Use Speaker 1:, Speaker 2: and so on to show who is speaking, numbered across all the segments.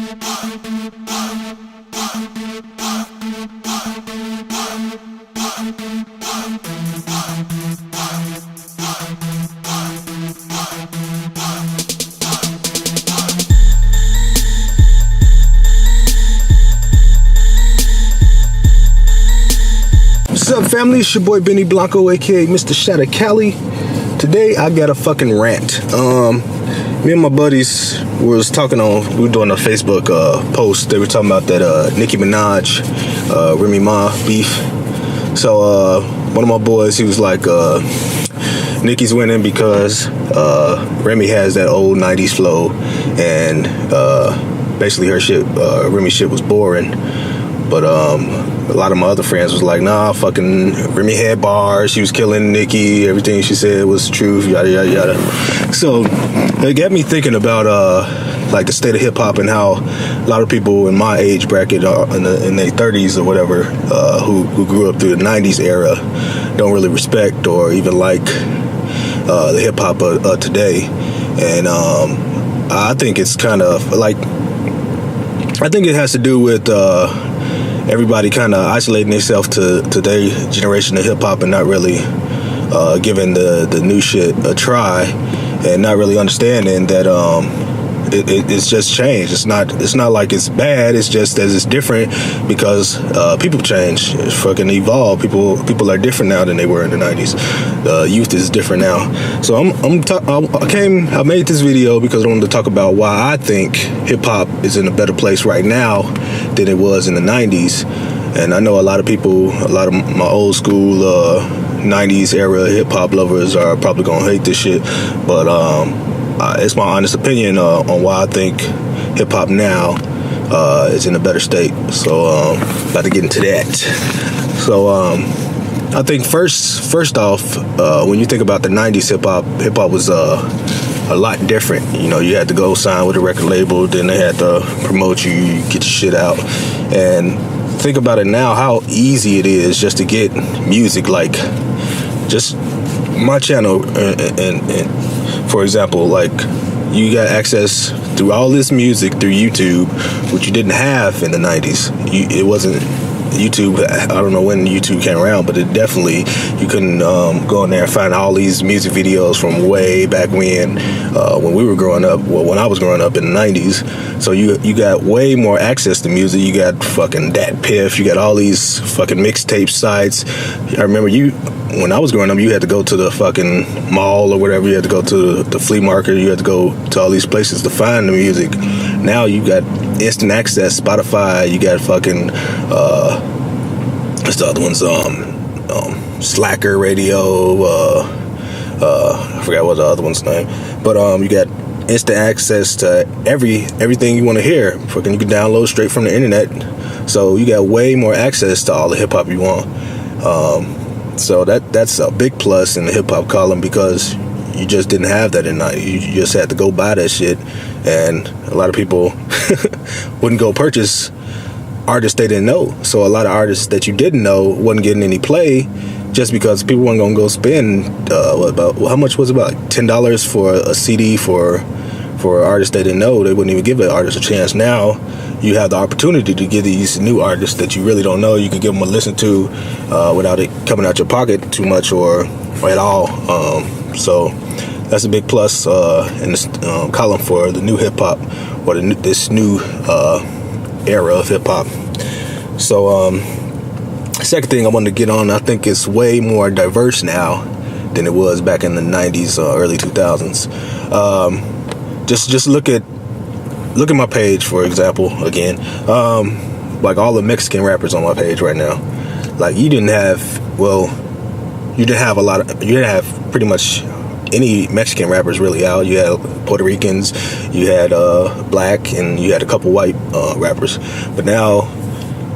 Speaker 1: What's up, family? It's your boy Benny Blanco, aka Mr. Shatter Cali. Today I got a fucking rant. Me and my buddies was talking on, we were doing a Facebook post. They were talking about that Nicki Minaj, Remy Ma beef. So one of my boys, he was like, Nicki's winning because Remy has that old 90s flow, and basically her shit, Remy shit was boring. But a lot of my other friends was like, nah, fucking Remy had bars, she was killing Nicki, everything she said was truth, yada yada yada. So it got me thinking about like the state of hip hop and how a lot of people in my age bracket in their 30s or whatever, who grew up through the 90s era, don't really respect or even like the hip hop of today. And I think it's kind of like, I think it has to do with everybody kind of isolating themselves to their generation of hip hop and not really giving the new shit a try, and not really understanding that it's just changed. It's not like it's bad. It's just that it's different because people change, fucking evolve. People are different now than they were in the 90s. The youth is different now. So I made this video because I wanted to talk about why I think hip hop is in a better place right now than it was in the 90s. And I know a lot of people, a lot of my old school 90s era hip hop lovers are probably gonna hate this shit, but it's my honest opinion on why I think hip hop now is in a better state. So about to get into that. So I think first off, when you think about the 90s hip hop was a lot different. You know, you had to go sign with a record label, then they had to promote you, get your shit out. And think about it now, how easy it is just to get music. Like, just my channel, and for example, like, you got access through all this music through YouTube, which you didn't have in the 90s. It wasn't YouTube. I don't know when YouTube came around, but it definitely, you couldn't go in there and find all these music videos from way back when we were growing up. Well, when I was growing up in the 90s. So you got way more access to music. You got fucking Dat Piff. You got all these fucking mixtape sites. I remember when I was growing up, you had to go to the fucking mall or whatever. You had to go to the flea market. You had to go to all these places to find the music. Now you got instant access, Spotify. You got fucking what's the other ones? Slacker Radio. I forgot what the other one's name. But you got instant access to everything you want to hear. Fucking, you can download straight from the internet. So you got way more access to all the hip hop you want. So that's a big plus in the hip hop column, because you just didn't have that in the 90s. You just had to go buy that shit, and a lot of people wouldn't go purchase artists they didn't know. So a lot of artists that you didn't know wasn't getting any play, just because people weren't gonna go spend how much was it, about $10 for a CD for an artist they didn't know. They wouldn't even give an artist a chance. Now you have the opportunity to give these new artists that you really don't know, you can give them a listen to without it coming out your pocket too much or at all. So that's a big plus in this column for the new hip hop, or this new era of hip hop. So second thing I wanted to get on, I think it's way more diverse now than it was back in the 90s, early 2000s. Just look at my page, for example, again. Like all the Mexican rappers on my page right now. Like, you didn't have pretty much any Mexican rappers really out. You had Puerto Ricans, you had black, and you had a couple white rappers. But now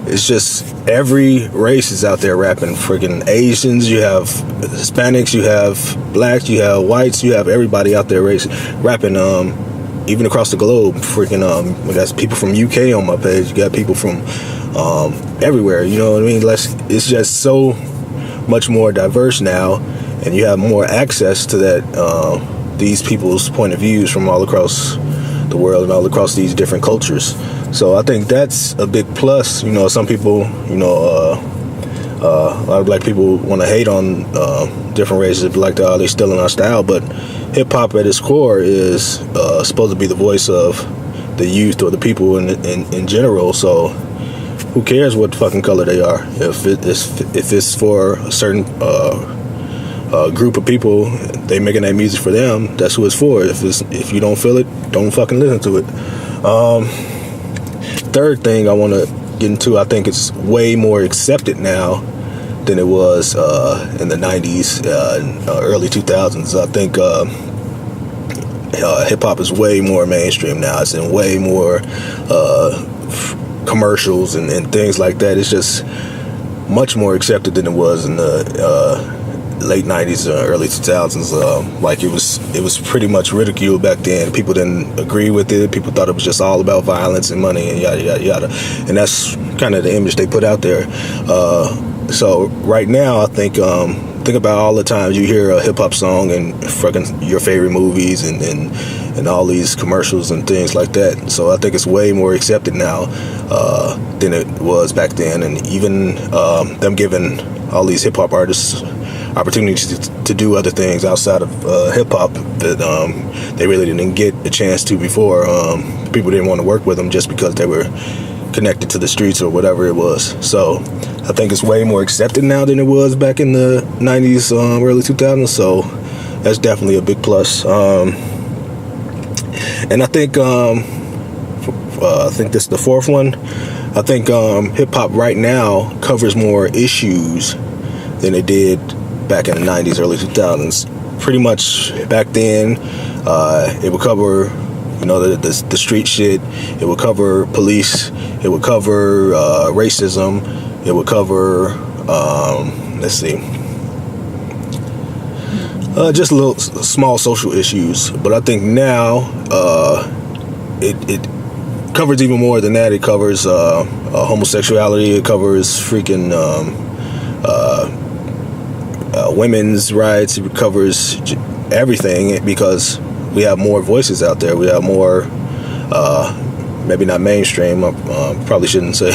Speaker 1: it's just every race is out there rapping. Freaking Asians, you have Hispanics, you have blacks, you have whites, you have everybody out there rapping. Even across the globe. Freaking we got people from UK on my page. You got people from everywhere. You know what I mean? It's just so much more diverse now, and you have more access to that these people's point of views from all across the world and all across these different cultures. So I think that's a big plus. You know, some people, you know, a lot of black people want to hate on different races, like they stealing our style, but hip hop at its core is supposed to be the voice of the youth or the people in general. So who cares what fucking color they are? If it's for a certain group of people, they making that music for them. That's who it's for. If you don't feel it, don't fucking listen to it. Third thing I want to get into, I think it's way more accepted now than it was in the 90s, early 2000s. I think hip-hop is way more mainstream now. It's in way more commercials and things like that. It's just much more accepted than it was in the late 90s, early 2000s. Like it was pretty much ridiculed back then. People didn't agree with it. People thought it was just all about violence and money and yada yada yada. And that's kind of the image they put out there. So right now, I think about all the times you hear a hip hop song and fucking your favorite movies and all these commercials and things like that. So I think it's way more accepted now than it was back then. And even them giving all these hip hop artists opportunities to do other things outside of hip hop that they really didn't get a chance to before. People didn't want to work with them just because they were connected to the streets or whatever it was. So I think it's way more accepted now than it was back in the 90s, early 2000s. So that's definitely a big plus. And I think this is the fourth one. I think hip hop right now covers more issues than it did back in the 90s, early 2000s. Pretty much back then, it would cover, you know, the street shit. It would cover police. It would cover racism. It would cover, just little small social issues. But I think now it covers even more than that. It covers homosexuality. It covers freaking women's rights. It covers everything because we have more voices out there. We have more, maybe not mainstream. I probably shouldn't say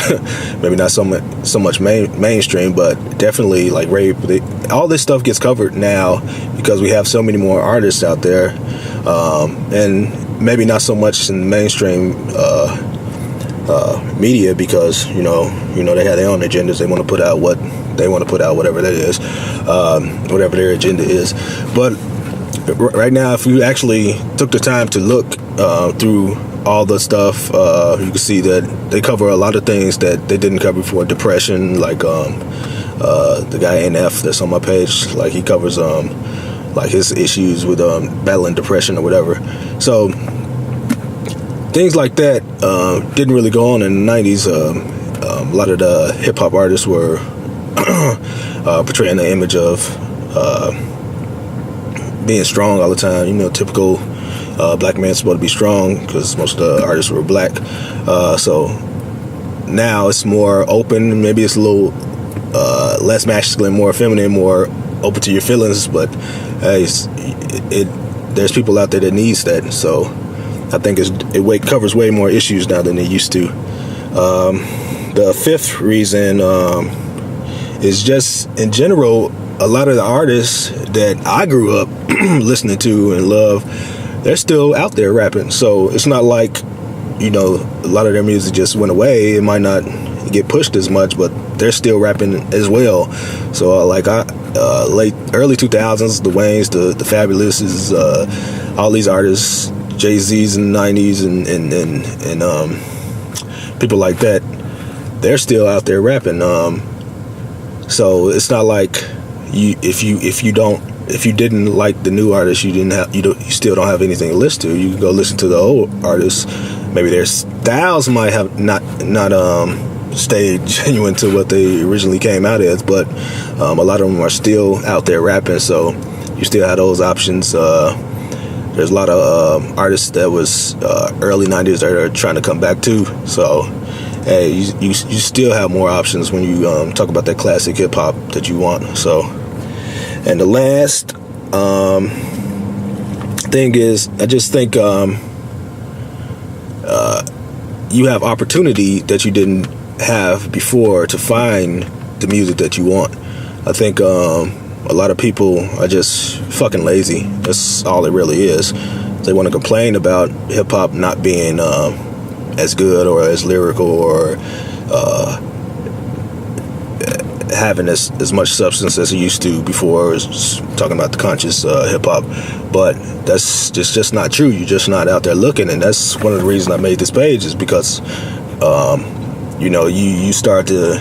Speaker 1: maybe not so much mainstream, but definitely like rape. All this stuff gets covered now because we have so many more artists out there, and maybe not so much in mainstream media because you know they have their own agendas. They want to put out what they want to put out, whatever that is, whatever their agenda is. But right now, if you actually took the time to look through all the stuff, you can see that they cover a lot of things that they didn't cover before. Depression, like the guy NF that's on my page, like he covers like his issues with battling depression or whatever. So things like that didn't really go on in the 90s. A lot of the hip hop artists were portraying the image of being strong all the time. You know, typical black man supposed to be strong because most of the artists were black. So now it's more open. Maybe it's a little less masculine, more feminine, more open to your feelings. But there's people out there that needs that. So I think it covers way more issues now than it used to. The fifth reason is just in general, a lot of the artists that I grew up listening to and love, they're still out there rapping. So it's not like, you know, a lot of their music just went away. It might not get pushed as much, but they're still rapping as well. So early 2000s, the Waynes, the Fabulouses, all these artists, Jay-Z's in the 90s and people like that, they're still out there rapping. So it's not like if you didn't like the new artists, you still don't have anything to listen to. You can go listen to the old artists. Maybe their styles might have not stayed genuine to what they originally came out as, but a lot of them are still out there rapping. So you still have those options. There's a lot of artists that was early 90s that are trying to come back too. So hey, you still have more options when you talk about that classic hip hop that you want. So, and the last thing is, I just think you have opportunity that you didn't have before to find the music that you want. I think a lot of people are just fucking lazy. That's all it really is. They want to complain about hip-hop not being as good or as lyrical or having as much substance as it used to before. Was talking about the conscious hip-hop, but that's just not true. You're just not out there looking, and that's one of the reasons I made this page, is because you know, you start to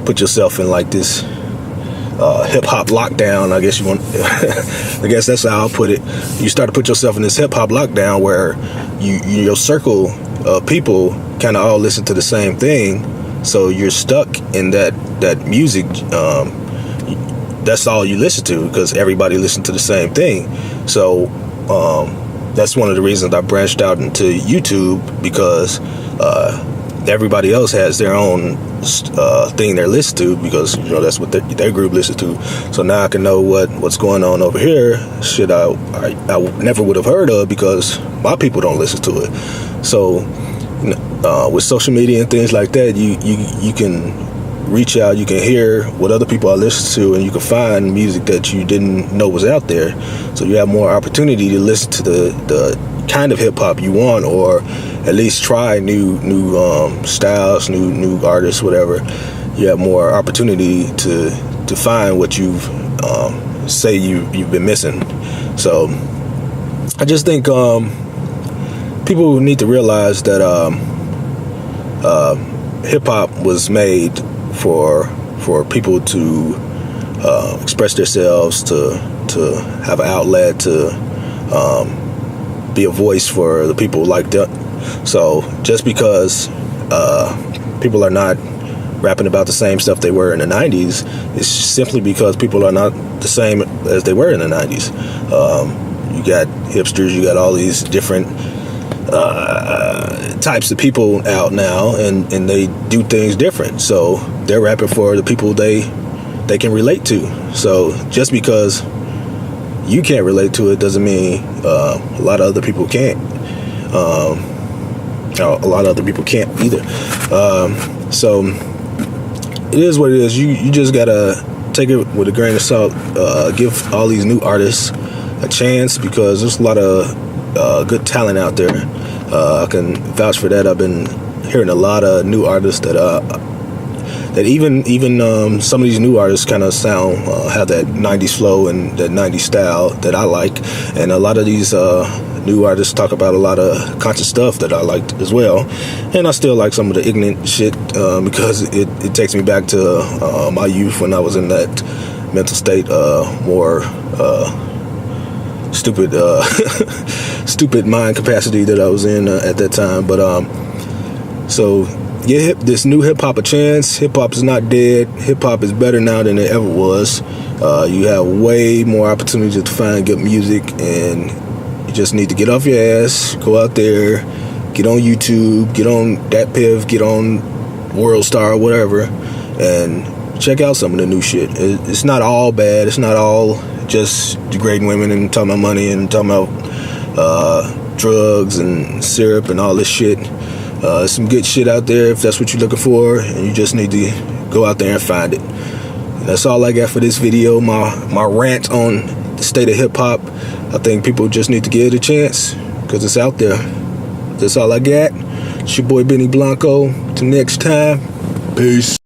Speaker 1: put yourself in like this hip-hop lockdown, I guess you want. I guess that's how I'll put it. You start to put yourself in this hip-hop lockdown where your circle of people kind of all listen to the same thing, so you're stuck in that music. That's all you listen to because everybody listens to the same thing. So that's one of the reasons I branched out into YouTube, because everybody else has their own thing they're listening to, because you know that's what their group listens to. So now I can know what's going on over here. Shit, I never would have heard of because my people don't listen to it. So with social media and things like that, you can reach out, you can hear what other people are listening to, and you can find music that you didn't know was out there. So you have more opportunity to listen to the kind of hip-hop you want, or at least try new styles, new artists, whatever. You have more opportunity to find what you've say you've been missing. So I just think people need to realize that hip-hop was made for people to express themselves, to have an outlet, to be a voice for the people like that. So just because people are not rapping about the same stuff they were in the 90s, it's simply because people are not the same as they were in the 90s. You got hipsters, you got all these different types of people out now, and they do things different. So they're rapping for the people they can relate to. So just because you can't relate to it doesn't mean a lot of other people can't. A lot of other people can't either. So it is what it is. You just gotta take it with a grain of salt. Give all these new artists a chance, because there's a lot of good talent out there. I can vouch for that. I've been hearing a lot of new artists that even some of these new artists kind of sound have that 90s flow and that 90s style that I like, and a lot of these new artists talk about a lot of conscious stuff that I liked as well. And I still like some of the ignorant shit because it takes me back to my youth when I was in that mental state, more stupid mind capacity that I was in at that time. But so give this new hip-hop a chance. Hip-hop is not dead. Hip-hop is better now than it ever was. You have way more opportunities to find good music, and you just need to get off your ass, go out there, get on YouTube, get on DatPiff, get on World Star, whatever, and check out some of the new shit. It's not all bad. It's not all just degrading women and talking about money and talking about drugs and syrup and all this shit. There's some good shit out there if that's what you're looking for, and you just need to go out there and find it. That's all I got for this video, my rant on the state of hip-hop. I think people just need to give it a chance because it's out there. That's all I got. It's your boy Benny Blanco. Till next time, peace.